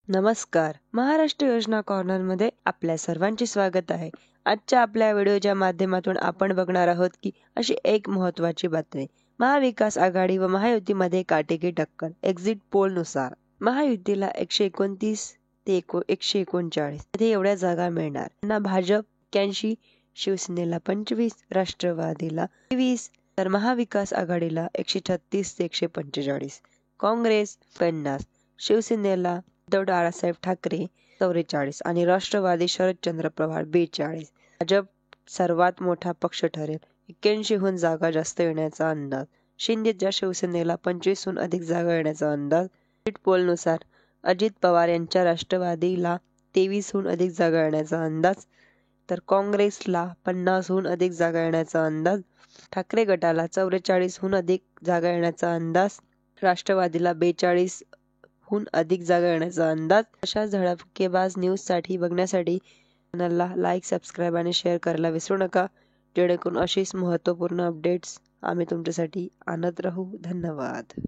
नमस्कार. महाराष्ट्र योजना कॉर्नरमध्ये आपल्या सर्वांचे स्वागत आहे. आजच्या आपल्या व्हिडिओच्या माध्यमातून आपण बघणार आहोत की अशी एक महत्त्वाची बातमी. महाविकास आघाडी व महायुतीमध्ये काटेकी टक्कर. एक्झिट पोलनुसार महायुतीला 129 ते 139 मध्ये एवढ्या जागा मिळणार. त्यांना भाजप 81, शिवसेनेला 25, राष्ट्रवादीला 23 तर महाविकास आघाडीला 136 ते 145, काँग्रेस 50, शिवसेनेला उद्धव बाळासाहेब ठाकरे 44 आणि राष्ट्रवादी शरदचंद्र पवार 42. भाजप सर्वात मोठा पक्ष ठरेल. 81हून जागा जास्त येण्याचा अंदाज. शिंदेच्या शिवसेनेला 25हून अधिक जागा येण्याचा अंदाज. एक्झिट पोलनुसार अजित पवार यांच्या राष्ट्रवादीला 23हून अधिक जागा येण्याचा अंदाज, तर काँग्रेसला 50हून अधिक जागा येण्याचा अंदाज. ठाकरे गटाला 44हून अधिक जागा येण्याचा अंदाज. राष्ट्रवादीला 42हून अधिक जागा येण्याचा अंदाज. अशा झळकेबाज न्यूजसाठी बघण्यासाठी चॅनलला लाईक, सबस्क्राईब आणि शेअर करायला विसरू नका, जेणेकरून अशीच महत्त्वपूर्ण अपडेट्स आम्ही तुमच्यासाठी आणत राहू. धन्यवाद.